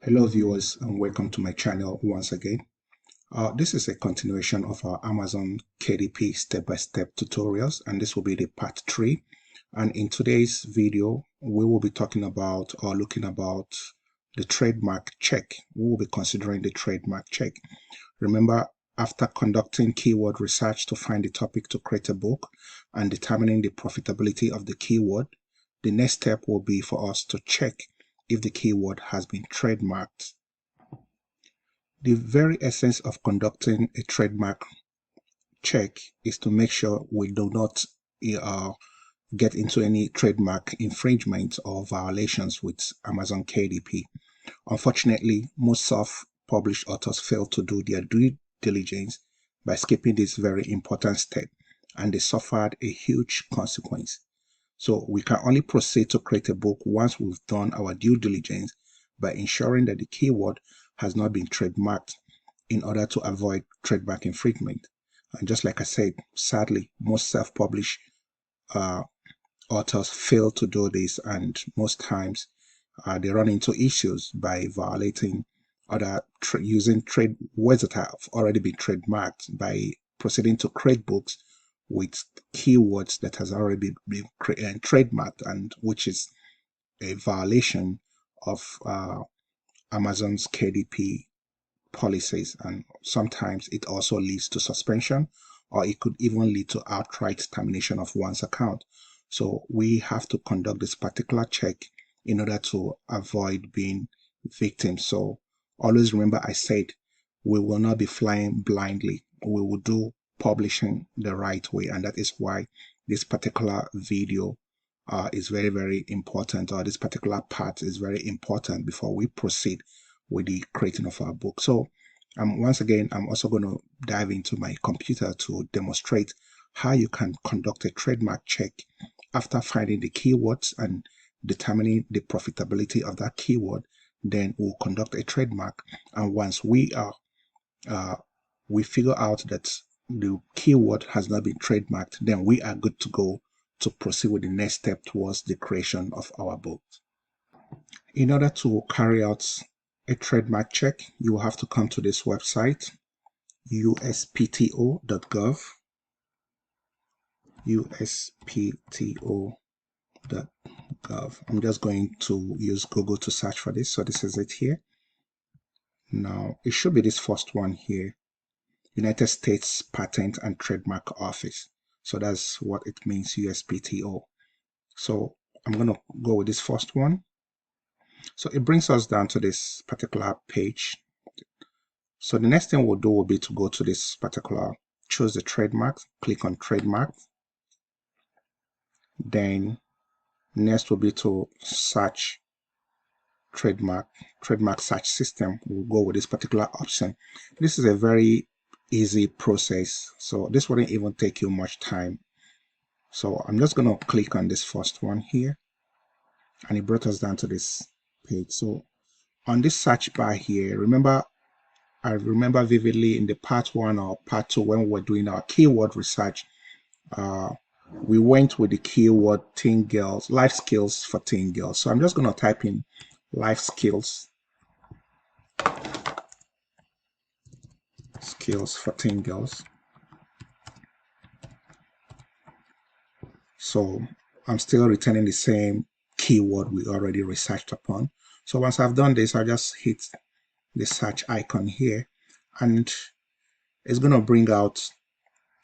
Hello viewers and welcome to my channel once again. This is a continuation of our Amazon KDP step-by-step tutorials, and this will be the part 3. And in today's video we will be talking about or looking about the trademark check. We will be considering the trademark check. Remember, after conducting keyword research to find the topic to create a book and determining the profitability of the keyword, the next step will be for us to check if the keyword has been trademarked. The very essence of conducting a trademark check is to make sure we do not get into any trademark infringement or violations with Amazon KDP. Unfortunately, most self-published authors fail to do their due diligence by skipping this very important step, and they suffered a huge consequence. So we can only proceed to create a book once we've done our due diligence by ensuring that the keyword has not been trademarked in order to avoid trademark infringement. And just like I said, sadly, most self-published authors fail to do this, and most times they run into issues by violating other using trade words that have already been trademarked by proceeding to create books with keywords that has already been trademarked, and which is a violation of Amazon's KDP policies, and sometimes it also leads to suspension, or it could even lead to outright termination of one's account. So we have to conduct this particular check in order to avoid being victims. So always remember, I said we will not be flying blindly. We will do publishing the right way, and that is why this particular video is very, very important, or this particular part is very important before we proceed with the creating of our book. So once again, I'm also going to dive into my computer to demonstrate how you can conduct a trademark check after finding the keywords and determining the profitability of that keyword. Then we'll conduct a trademark, and once we figure out that the keyword has not been trademarked, then we are good to go to proceed with the next step towards the creation of our book. In order to carry out a trademark check, you will have to come to this website, uspto.gov, uspto.gov. I'm just going to use Google to search for this. So this is it here. Now it should be this first one here, United States Patent and Trademark Office. So that's what it means, USPTO. So I'm going to go with this first one. So it brings us down to this particular page. So the next thing we'll do will be to go to this particular, choose the trademark, click on trademark. Then next will be to search trademark search system. We'll go with this particular option. This is a very easy process, so this wouldn't even take you much time. So I'm just going to click on this first one here, and it brought us down to this page. So on this search bar here, I remember vividly in the part 1 or part 2 when we were doing our keyword research, we went with the keyword teen girls, life skills for teen girls. So I'm just going to type in life skills for teen girls. So I'm still returning the same keyword we already researched upon. So once I've done this, I just hit the search icon here, and it's going to bring out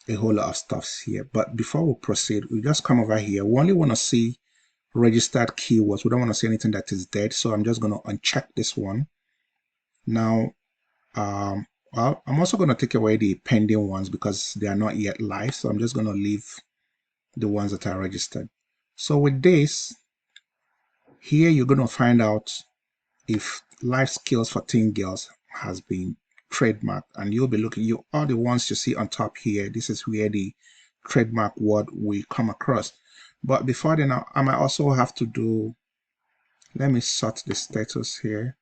a whole lot of stuff here. But before we proceed, we just come over here. We only want to see registered keywords. We don't want to see anything that is dead. So I'm just going to uncheck this one. Now, well, I'm also going to take away the pending ones because they are not yet live. So I'm just going to leave the ones that are registered. So with this, here you're going to find out if life skills for teen girls has been trademarked, and you'll be looking, all the ones you see on top here, this is where the trademark word we come across. But before then, I might also have to do, let me sort the status here.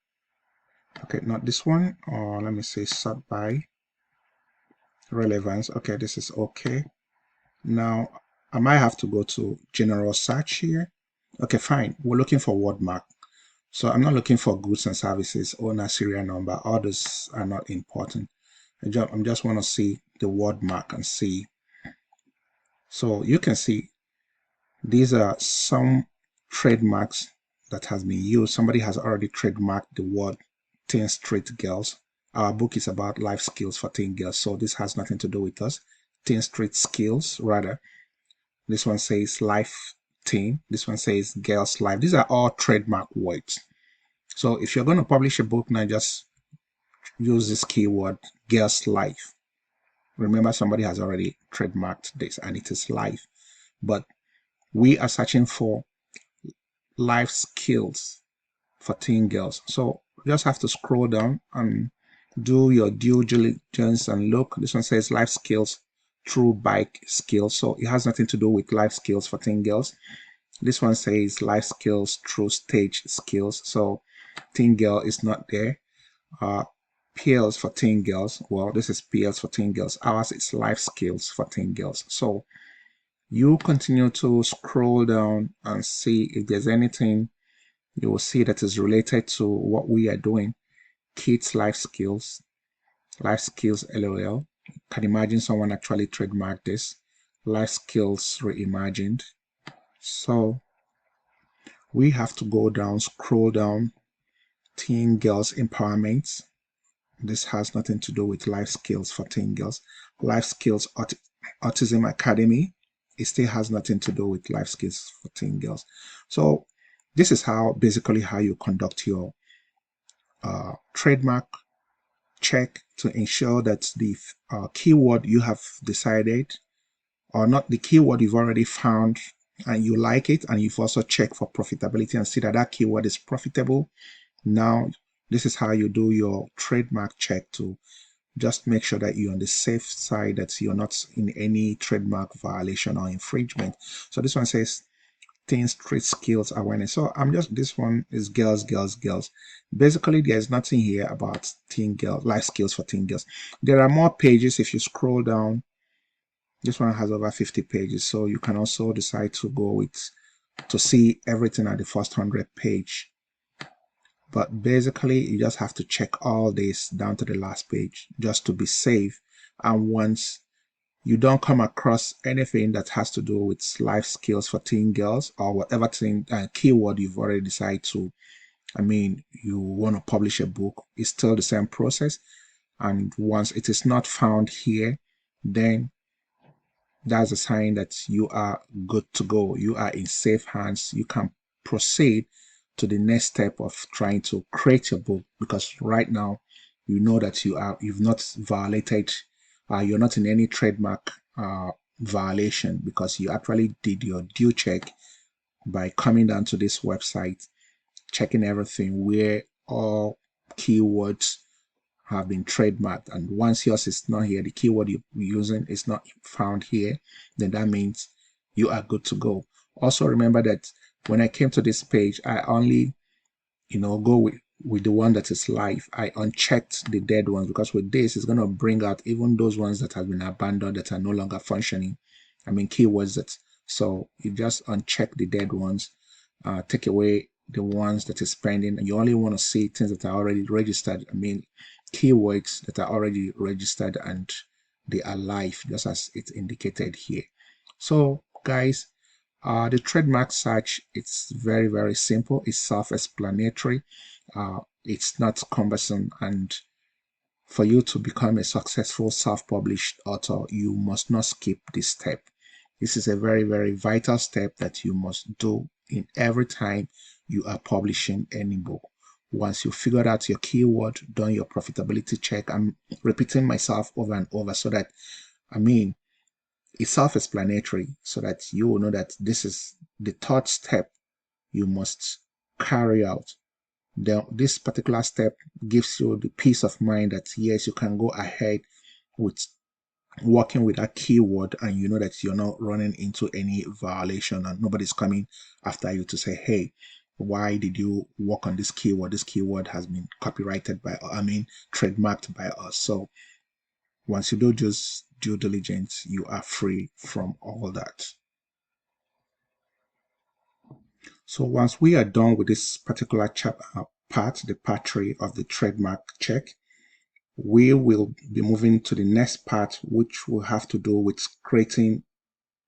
Okay, not this one, or let me say sort by relevance. Okay, this is okay. Now I might have to go to general search here. Okay, fine, we're looking for word mark. So I'm not looking for goods and services, owner, serial number. All those are not important. I'm just want to see the word mark and see. So you can see these are some trademarks that has been used. Somebody has already trademarked the word Teen Street Girls. Our book is about life skills for teen girls, so this has nothing to do with us. Teen Street Skills, rather. This one says life teen. This one says girls life. These are all trademark words. So if you're going to publish a book now, just use this keyword girls life. Remember, somebody has already trademarked this and it is life. But we are searching for life skills for teen girls. So you just have to scroll down and do your due diligence and look. This one says life skills through bike skills. So it has nothing to do with life skills for teen girls. This one says life skills through stage skills. So teen girl is not there. PLs for teen girls. Well, this is PLs for teen girls. Ours is life skills for teen girls. So you continue to scroll down and see if there's anything you will see that is related to what we are doing. Kids life skills LOL. Can imagine someone actually trademarked this. Life skills reimagined. So we have to go down, scroll down. Teen girls empowerment. This has nothing to do with life skills for teen girls. Life skills autism academy. It still has nothing to do with life skills for teen girls. So this is basically how you conduct your trademark check to ensure that the keyword you have decided, or not the keyword you've already found and you like it, and you've also checked for profitability and see that that keyword is profitable. Now this is how you do your trademark check to just make sure that you're on the safe side, that you're not in any trademark violation or infringement. So this one says teen street skills awareness. So this one is girls. Basically, there's nothing here about teen girls, life skills for teen girls. There are more pages if you scroll down. This one has over 50 pages, so you can also decide to go to see everything at the first 100 page. But basically, you just have to check all this down to the last page just to be safe. And once you don't come across anything that has to do with life skills for teen girls or whatever keyword you've already decided to, you want to publish a book, it's still the same process. And once it is not found here, then that's a sign that you are good to go. You are in safe hands. You can proceed to the next step of trying to create your book, because right now you know that you've not violated, you're not in any trademark violation, because you actually did your due check by coming down to this website, checking everything where all keywords have been trademarked. And once yours is not here, the keyword you're using is not found here, then that means you are good to go. Also remember that when I came to this page, I only go with the one that is live. I unchecked the dead ones, because with this it's going to bring out even those ones that have been abandoned, that are no longer functioning. Keywords that, so you just uncheck the dead ones, take away the ones that is pending, and you only want to see things that are already registered. Keywords that are already registered and they are live, just as it's indicated here. So guys, the trademark search, it's very, very simple. It's self-explanatory. It's not cumbersome, and for you to become a successful self-published author, you must not skip this step. This is a very, very vital step that you must do in every time you are publishing any book. Once you figured out your keyword, done your profitability check, I'm repeating myself over and over so that, it's self-explanatory, so that you will know that this is the third step you must carry out. This particular step gives you the peace of mind that yes, you can go ahead with working with that keyword, and you know that you're not running into any violation, and nobody's coming after you to say, hey, why did you work on this keyword? This keyword has been copyrighted by, trademarked by us. So once you do just due diligence, you are free from all that. So once we are done with this particular part, the part 3 of the trademark check, we will be moving to the next part, which will have to do with creating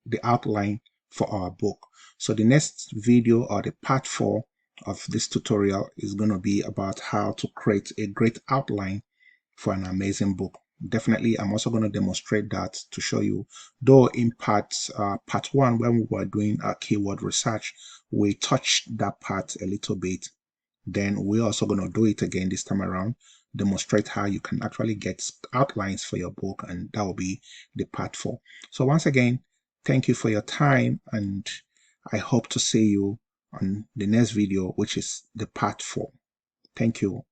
the outline for our book. So the next video, or the part 4 of this tutorial, is going to be about how to create a great outline for an amazing book. Definitely, I'm also going to demonstrate that to show you. Though in part 1, when we were doing our keyword research, we touched that part a little bit. Then we're also going to do it again this time around, demonstrate how you can actually get outlines for your book, and that will be the part 4. So once again, thank you for your time, and I hope to see you on the next video, which is the part 4. Thank you.